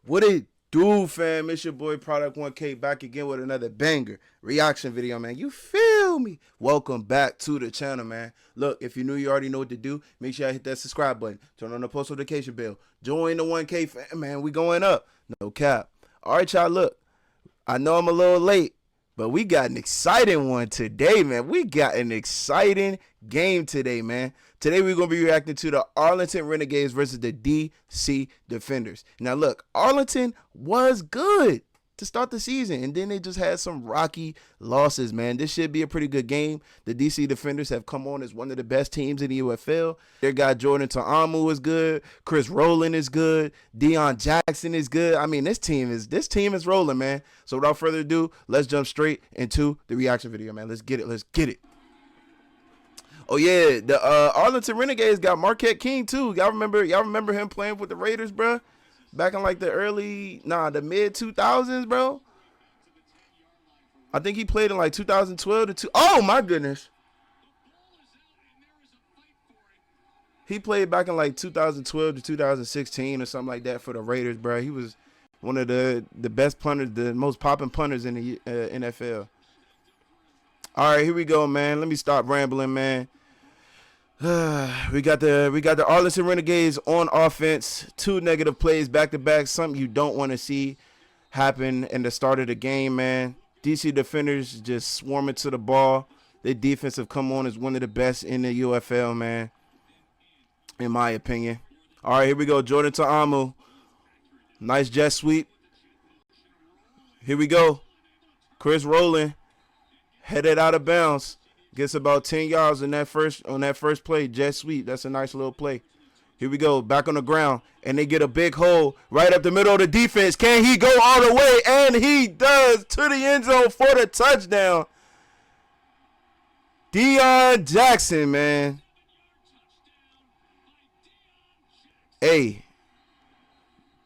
What it do, fam? It's your boy Product 1K back again with another banger reaction video, man. You feel me? Welcome back to the channel, man. Look, if you're new, you already know what to do. Make sure you hit that subscribe button. Turn on the post notification bell. Join the 1K fam, man. We going up. No cap. All right, y'all. Look, I know I'm a little late, but we got an exciting one today, man. We got an exciting game today, man. Today we're going to be reacting to the Arlington Renegades versus the DC Defenders. Now, look, Arlington was good to start the season, and then they just had some rocky losses, man. This should be a pretty good game. The DC Defenders have come on as one of the best teams in the UFL. Their guy Jordan Ta'amu is good. Chris Rowland is good. Deion Jackson is good. I mean, this team is rolling, man. So without further ado, let's jump straight into the reaction video, man. Let's get it. Let's get it. Oh yeah, the Arlington Renegades got Marquette King too. Y'all remember him playing with the Raiders, bro? Back in like the mid 2000s, bro. I think he played in like 2012 to two. Oh my goodness. He played back in like 2012 to 2016 or something like that for the Raiders, bro. He was one of the best punters, the most popping punters in the NFL. All right, here we go, man. Let me stop rambling, man. We got the Arlington Renegades on offense. 2 negative plays back to back. Something you don't want to see happen in the start of the game, man. DC Defenders just swarming to the ball. Their defense have come on as one of the best in the UFL, man, in my opinion. All right, here we go. Jordan Ta'amu. Nice jet sweep. Here we go. Chris Rowland. Headed out of bounds. Gets about 10 yards on that first play. Jet sweep. That's a nice little play. Here we go. Back on the ground. And they get a big hole right up the middle of the defense. Can he go all the way? And he does, to the end zone for the touchdown. Deion Jackson, man. Hey,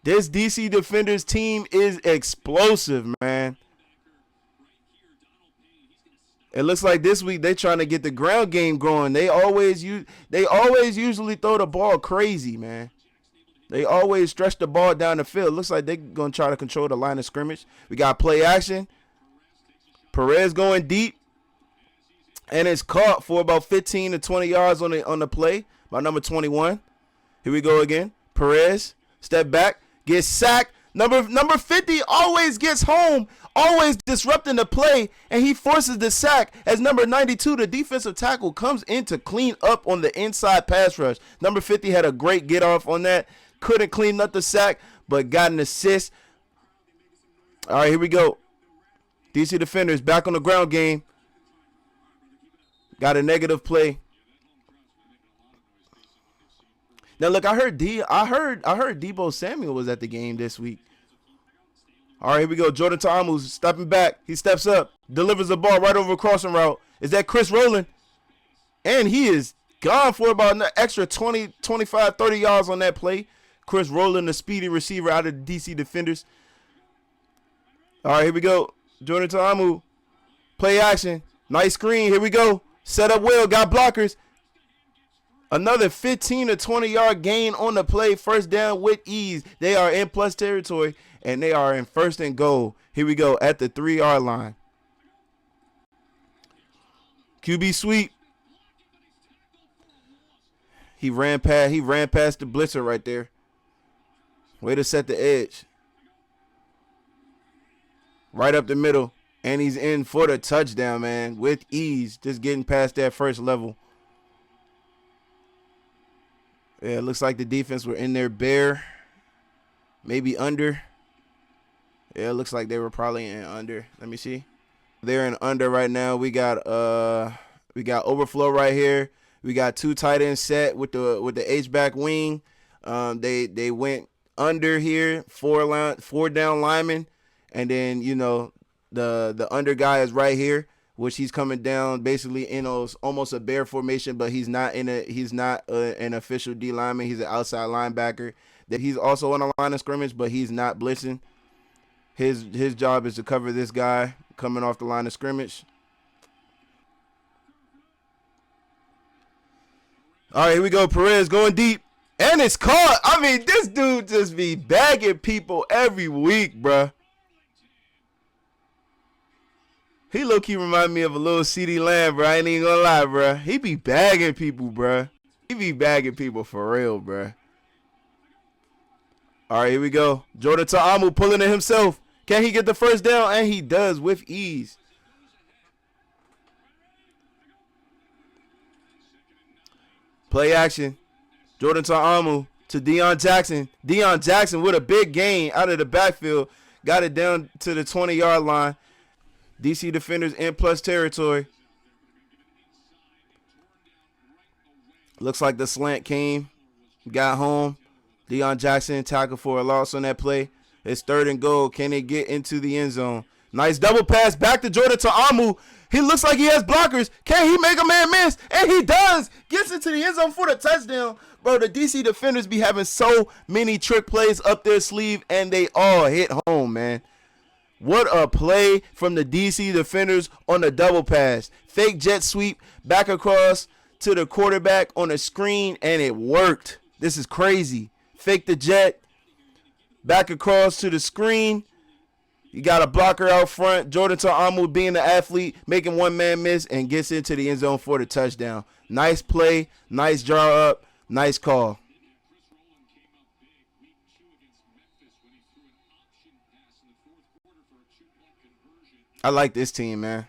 this DC Defenders team is explosive, man. It looks like this week they trying to get the ground game going. They always usually throw the ball crazy, man. They always stretch the ball down the field. Looks like they're gonna try to control the line of scrimmage. We got play action. Perez going deep, and it's caught for about 15 to 20 yards on the play by number 21. Here we go again. Perez step back, gets sacked. Number 50 always gets home, always disrupting the play, and he forces the sack as number 92, the defensive tackle, comes in to clean up on the inside pass rush. Number 50 had a great get off on that. Couldn't clean up the sack, but got an assist. All right, here we go. DC Defenders back on the ground game. Got a negative play. Now look, I heard Deebo Samuel was at the game this week. All right, here we go. Jordan Ta'amu stepping back. He steps up, delivers the ball right over a crossing route. Is that Chris Rowland? And he is gone for about an extra 20, 25, 30 yards on that play. Chris Rowland, the speedy receiver out of the DC Defenders. All right, here we go. Jordan Ta'amu, play action. Nice screen. Here we go. Set up well. Got blockers. Another 15 to 20 yard gain on the play. First down with ease. They are in plus territory, and they are in first and goal. Here we go at the 3-yard line. QB sweep. He ran past the blitzer right there. Way to set the edge. Right up the middle, and he's in for the touchdown, man, with ease. Just getting past that first level. Yeah, it looks like the defense were in there bare, maybe under. Yeah, it looks like they were probably in under. Let me see. They're in under right now. We got overflow right here. We got 2 tight ends set with the H-back wing. They went under here, 4 down linemen, and then the under guy is right here, which he's coming down basically in almost a bear formation, but he's not an official D lineman. He's an outside linebacker. That he's also on the line of scrimmage, but he's not blitzing. His job is to cover this guy coming off the line of scrimmage. All right, here we go. Perez going deep. And it's caught. I mean, this dude just be bagging people every week, bruh. He low-key remind me of a little CD Lamb, bro. I ain't even gonna lie, bro. He be bagging people, bro. He be bagging people for real, bro. All right, here we go. Jordan Ta'amu pulling it himself. Can he get the first down? And he does with ease. Play action. Jordan Ta'amu to Deion Jackson. Deion Jackson with a big gain out of the backfield. Got it down to the 20-yard line. DC defenders in plus territory. Looks like the slant came. Got home. Deion Jackson tackled for a loss on that play. It's 3rd and goal. Can they get into the end zone? Nice double pass back to Jordan Ta'amu. He looks like he has blockers. Can he make a man miss? And he does. Gets into the end zone for the touchdown. Bro, the DC defenders be having so many trick plays up their sleeve, and they all hit home, man. What a play from the DC defenders on the double pass. Fake jet sweep back across to the quarterback on a screen, and it worked. This is crazy. Fake the jet back across to the screen. You got a blocker out front. Jordan Ta'amu being the athlete, making one man miss, and gets into the end zone for the touchdown. Nice play, nice draw up, nice call. I like this team, man.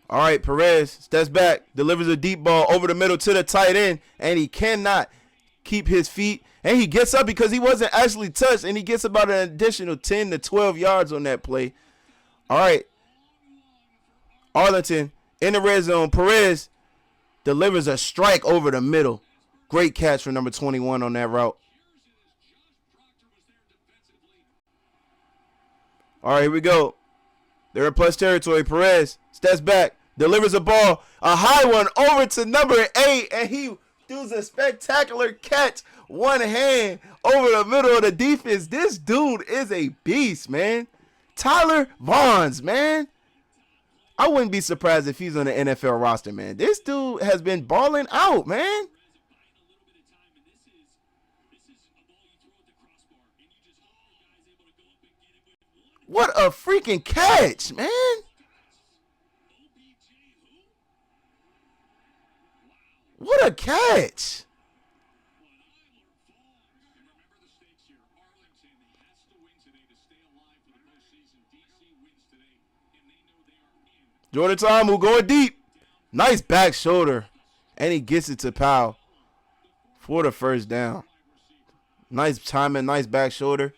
All right, Perez steps back, delivers a deep ball over the middle to the tight end, and he cannot keep his feet. And he gets up because he wasn't actually touched, and he gets about an additional 10 to 12 yards on that play. All right. Arlington in the red zone. Perez delivers a strike over the middle. Great catch from number 21 on that route. All right, here we go. They're in plus territory. Perez steps back, delivers a ball, a high one over to number 8, and he does a spectacular catch, one hand over the middle of the defense. This dude is a beast, man. Tyler Vaughns, man. I wouldn't be surprised if he's on the NFL roster, man. This dude has been balling out, man. What a freaking catch, man. What a catch. Jordan Ta'amu going deep. Nice back shoulder. And he gets it to Powell for the first down. Nice timing, nice back shoulder.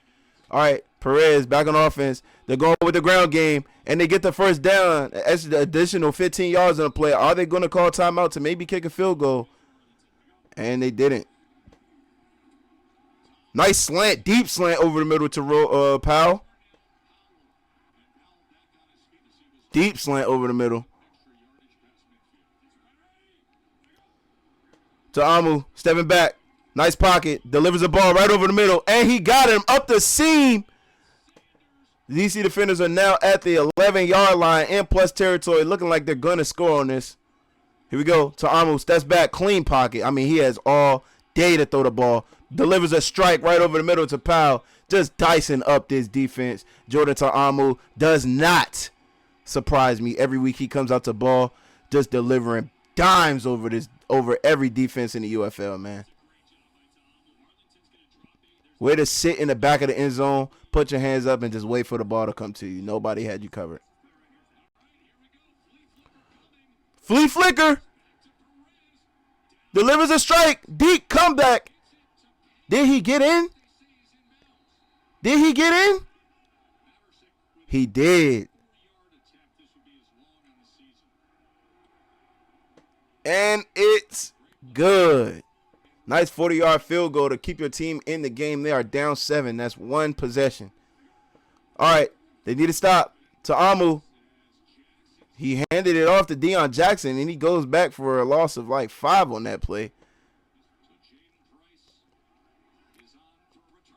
All right, Perez back on offense. They're going with the ground game, and they get the first down. Additional 15 yards on the play. Are they going to call timeout to maybe kick a field goal? And they didn't. Nice slant, deep slant over the middle to Powell. Deep slant over the middle. Ta'amu stepping back. Nice pocket. Delivers the ball right over the middle. And he got him up the seam. The DC defenders are now at the 11-yard line in plus territory, looking like they're going to score on this. Here we go. Ta'amu steps back. Clean pocket. I mean, he has all day to throw the ball. Delivers a strike right over the middle to Powell. Just dicing up this defense. Jordan Ta'amu does not surprise me. Every week he comes out to ball, just delivering dimes over every defense in the UFL, man. Way to sit in the back of the end zone, put your hands up, and just wait for the ball to come to you. Nobody had you covered. Flea flicker. Delivers a strike. Deep comeback. Did he get in? Did he get in? He did. And it's good. Nice 40-yard field goal to keep your team in the game. They are down 7. That's one possession. All right. They need to stop. Ta'amu. He handed it off to Deion Jackson, and he goes back for a loss of like 5 on that play.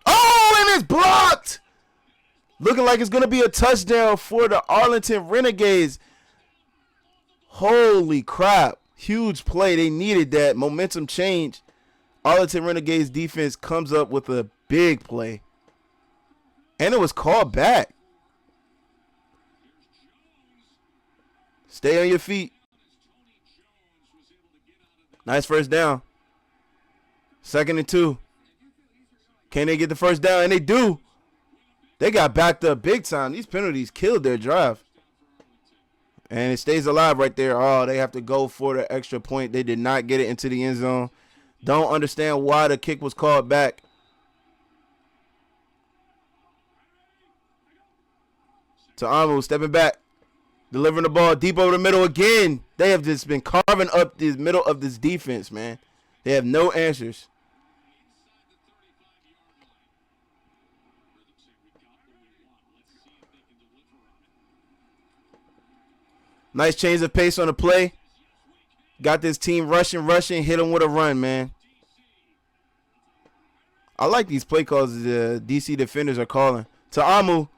Oh, and it's blocked. Looking like it's going to be a touchdown for the Arlington Renegades. Holy crap. Huge play. They needed that momentum change. Arlington Renegades defense comes up with a big play. And it was called back. Stay on your feet. Nice first down. 2nd and 2. Can they get the first down? And they do. They got backed up big time. These penalties killed their drive. And it stays alive right there. Oh, they have to go for the extra point. They did not get it into the end zone. Don't understand why the kick was called back. Ta'amu stepping back. Delivering the ball deep over the middle again. They have just been carving up the middle of this defense, man. They have no answers. Nice change of pace on the play. Got this team rushing, hit them with a run, man. I like these play calls the DC defenders are calling. Ta'amu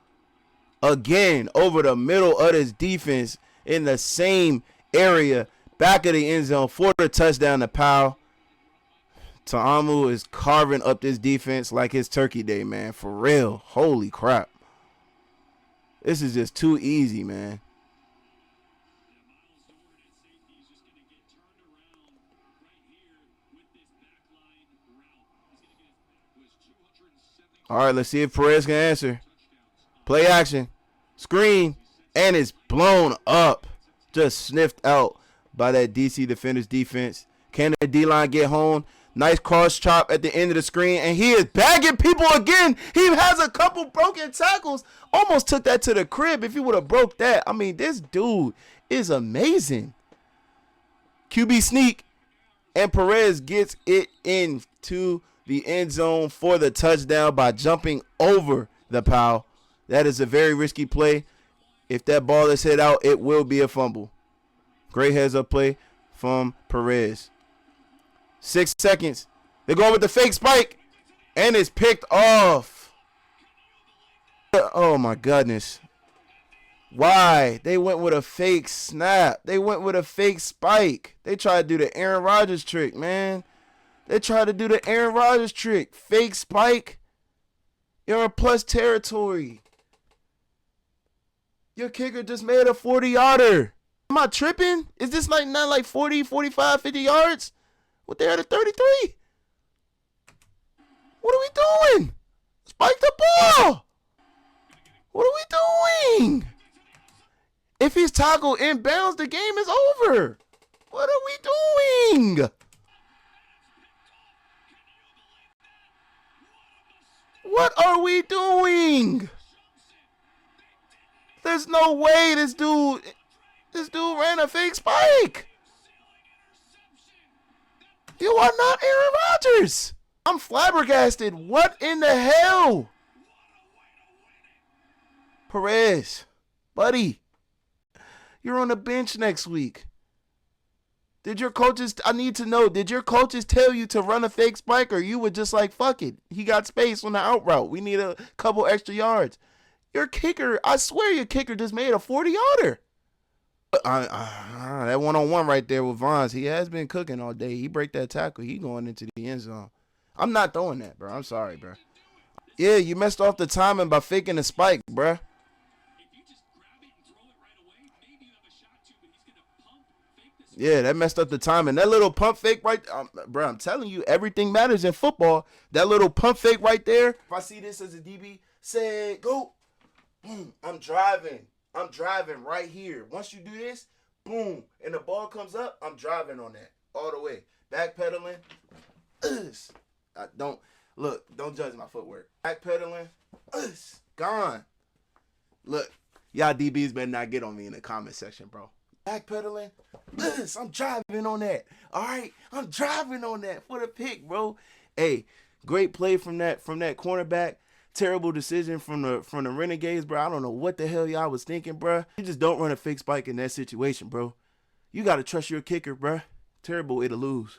again over the middle of this defense in the same area, back of the end zone for the touchdown to Powell. Ta'amu is carving up this defense like his turkey day, man. For real. Holy crap. This is just too easy, man. All right, let's see if Perez can answer. Play action. Screen. And it's blown up. Just sniffed out by that DC defender's defense. Can the D-line get home? Nice cross chop at the end of the screen. And he is bagging people again. He has a couple broken tackles. Almost took that to the crib if he would have broke that. I mean, this dude is amazing. QB sneak. And Perez gets it into the end zone for the touchdown by jumping over the Powell. That is a very risky play. If that ball is hit out, it will be a fumble. Great heads-up play from Perez. 6 seconds. They're going with the fake spike, and it's picked off. Oh, my goodness. Why? They went with a fake snap. They went with a fake spike. They tried to do the Aaron Rodgers trick, man. They tried to do the Aaron Rodgers trick. Fake spike. You're in plus territory. Your kicker just made a 40-yarder. Am I tripping? Is this like not like 40, 45, 50 yards? What, they're at a 33? What are we doing? Spike the ball. What are we doing? If he's tackled inbounds, the game is over. What are we doing? What are we doing? There's no way this dude ran a fake spike. You are not Aaron Rodgers. I'm flabbergasted. What in the hell? Perez, buddy, you're on the bench next week. Did your coaches, I need to know, did your coaches tell you to run a fake spike, or you were just like, fuck it, he got space on the out route, we need a couple extra yards? Your kicker, I swear your kicker just made a 40-yarder. That one-on-one right there with Vons, he has been cooking all day. He break that tackle, he going into the end zone. I'm not throwing that, bro. I'm sorry, bro. Yeah, you messed off the timing by faking the spike, bro. Yeah, that messed up the timing. That little pump fake right bro, I'm telling you, everything matters in football. That little pump fake right there. If I see this as a DB, say, go. Boom, I'm driving right here. Once you do this, boom, and the ball comes up, I'm driving on that all the way. Backpedaling. Don't judge my footwork. Backpedaling. Gone. Look, y'all DBs better not get on me in the comment section, bro. Backpedaling. I'm driving on that. All right, I'm driving on that for the pick, bro. Hey, great play from that cornerback. Terrible decision from the Renegades, bro. I don't know what the hell y'all was thinking, bro. You just don't run a fake spike in that situation, bro. You got to trust your kicker, bro. Terrible way to lose.